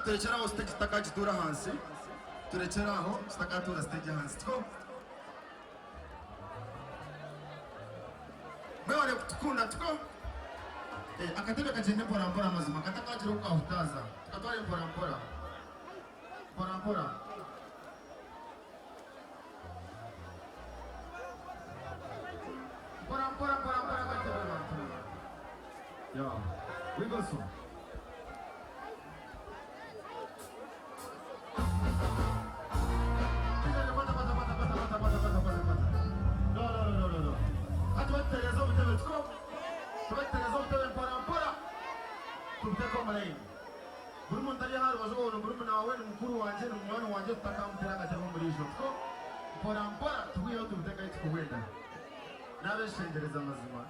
Turekeraho stage takagitura hansi turekeraho stakatura stage hansi two meone tukunda tuko akatebe kagende mpora mpora mazima katakagiro ukahutaza tukatware mpora mpora mpora mpora mpora mpora mpora mpora katebe yeah we go so tubatereza ubutebe mpora tubuteko mulaini buri muntu ari hano bazoona murumuna wawe ni mukuru wanje ni mwana wanje tutakamutera agatego muri ijo two mpora tugiyeho tubuteka tukugwenda n'abeshengereza amazima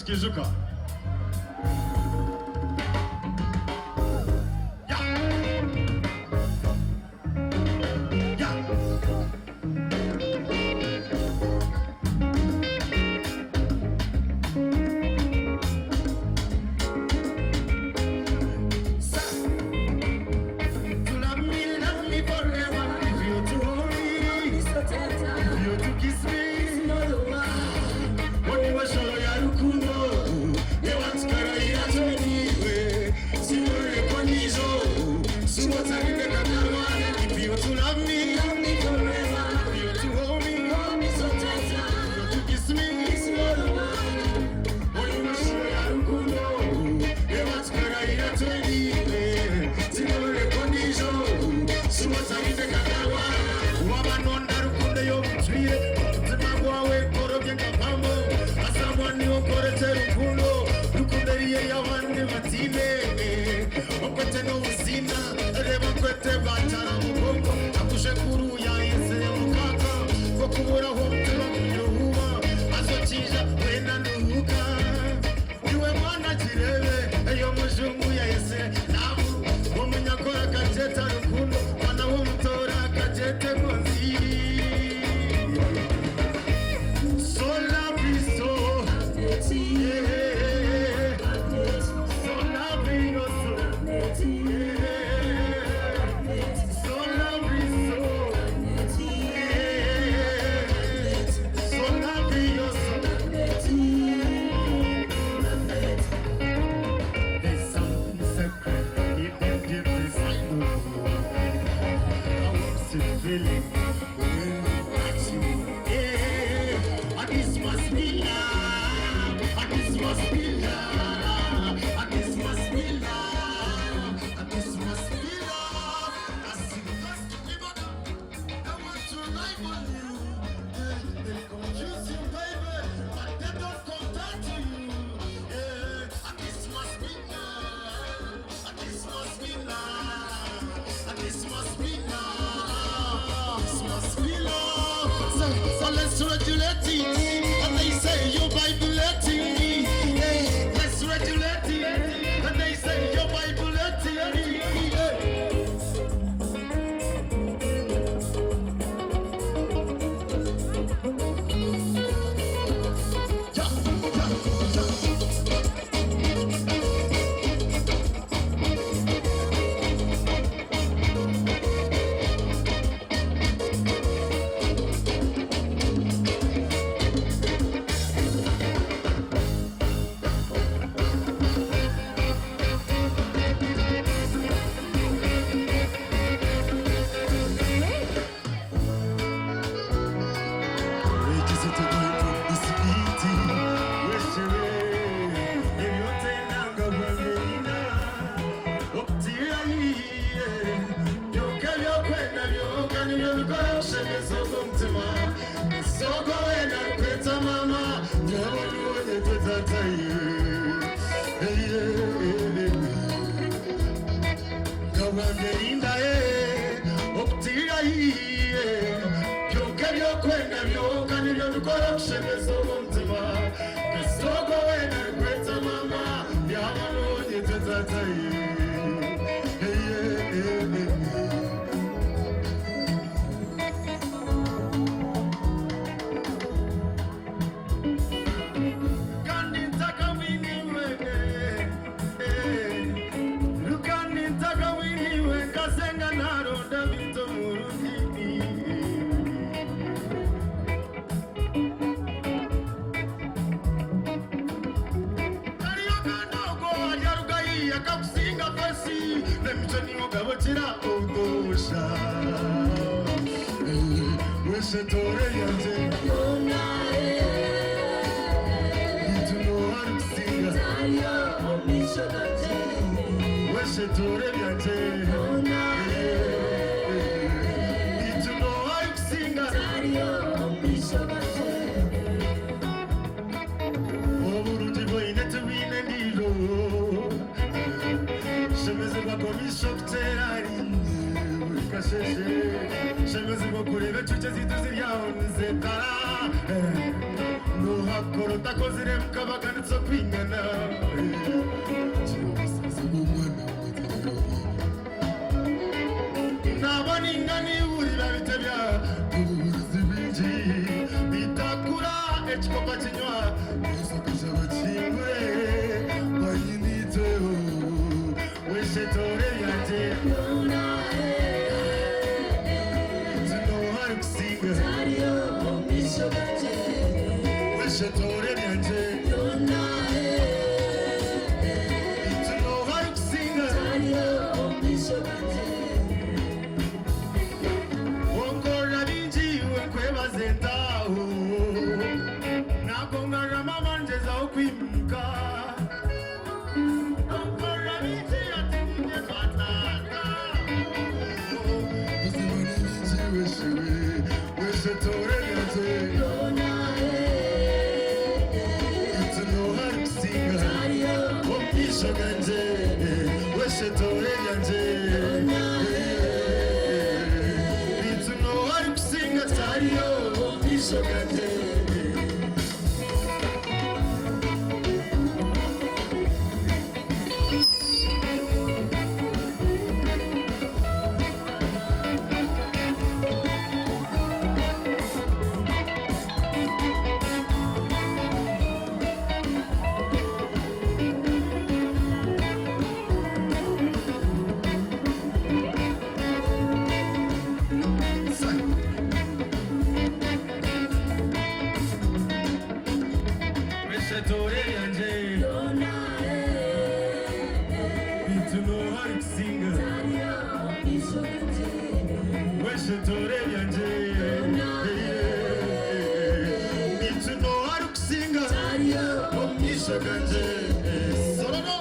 Kizuka. Rwanda optira iye Byoka byokwenda byoka nibyo dukora kushemeza umutima Kasogo wena kweta mama Yamanonye tataye Wese tore yanje Yona Ituno harukusinga Tayo omisho gate Wese tore yanje Yona Ituno harukusinga Tayo omisho gate Oburundi boine tuwine nilo Shemeze bakomisho kuterari Kasheshe Shemeze bakurebe chuche zituzi yao nzetara Nuhakoro takozire mkabaka nitso kwingana Nabani ngani urira bitebya Kubuzi binji Bitakura echikopa chinywa Nisokisha bachingure Banyiniteo Weshe tore yanje Yona Weshe tore yanje Yona Ituno harukusinga Tayo omisho gate Wongora binji wenkwebaze ndaho Nakongara mama njeza okwimuka Wongora binji atinye twatanga Uzimani binji weshewe Weshe tore yanje Yona Ituno harukusinga Tayo omisho gate Weshe tore yanje Ituno harukusinga Tayo omisho gate Weshe tore yanje Yona Ituno harukusinga Tayo omisho gate Weshe tore yanje Yona Ituno harukusinga Tayo omisho gate Solono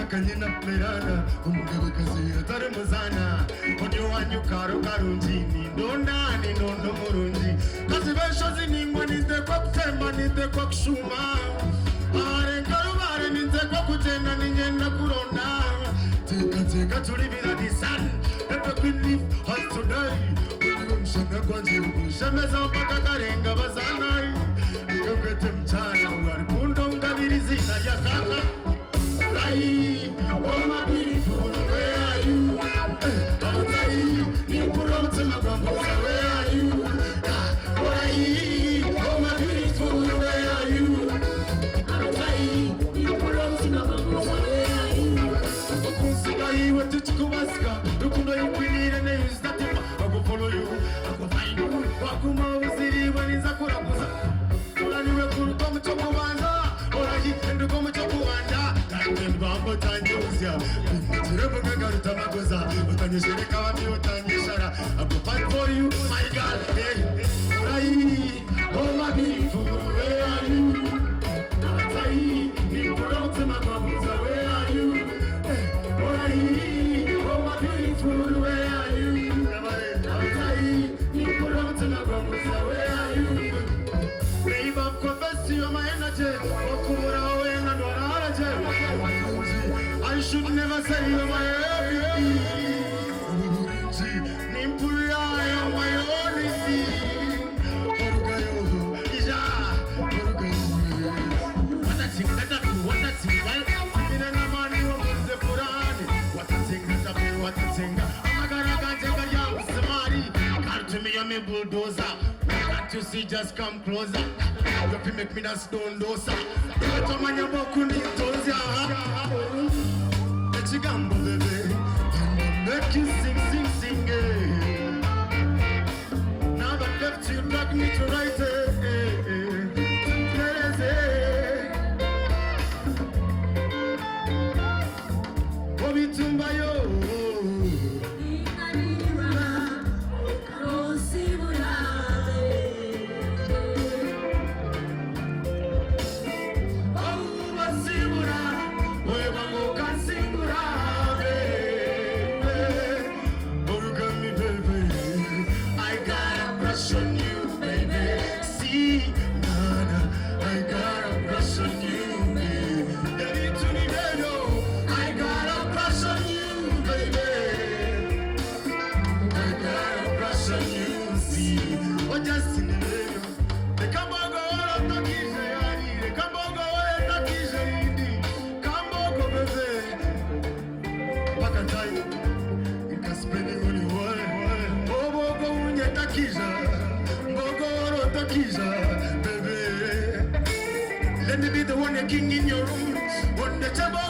Kanyina plerana umugabekazi atari muzana Onyo wanyu karo karunjini dondani nondo murungi kasi beshozi ningwa nitekwa kutemba nitekwa kushuma are karubare nitekwa kutenda ningenda kuronda teka tulibira the sun epe kwinif has today mshanga kwanzi mshanga mpaka karenga bazanai nikakete mchana waripundo ngabirizi na yakaka Rai, oh my beautiful, where are you? Rai, you put on to my bumbo, where are you? Rai, oh my beautiful, where are you? Rai, you put on to my bumbo, where are you? Kusigai watu chikubaska, rukundo yukwinire ne use that I go follow you, I go find you. Wakuma uziri waniza kurakuza. Ora niwe kuru komu chokubanza, ora hikendu komu chokubanza. Kangen bambo tanjuzia, tirebo kagaruta magoza. Utanyeshere kawami utanyeshara. I go fight for you, my girl. Hey, Rai, oh my beautiful, where are you? Rai, you put on to my bumbo, where are you? Oh my beautiful, where are you? You put on to my bumbo, where are you? Babe, I'm confessing you my energy. I should never say you're my everything. Nimpuya, you're my only thing. What a thing that I do, what a thing that in a man who was the Purani. What a thing that I do, what a thing. I'm gonna take a young Samari. Come to me, I'm a bulldozer. Can't you see, just come closer. You have to make me that stone dosa. You have to man your book on the toes, let you gamble, baby. And make you sing, sing, sing, Now that left you, drag me to right, Bobby Tumbayo. Baby, let me be the one you're king in your room. When the table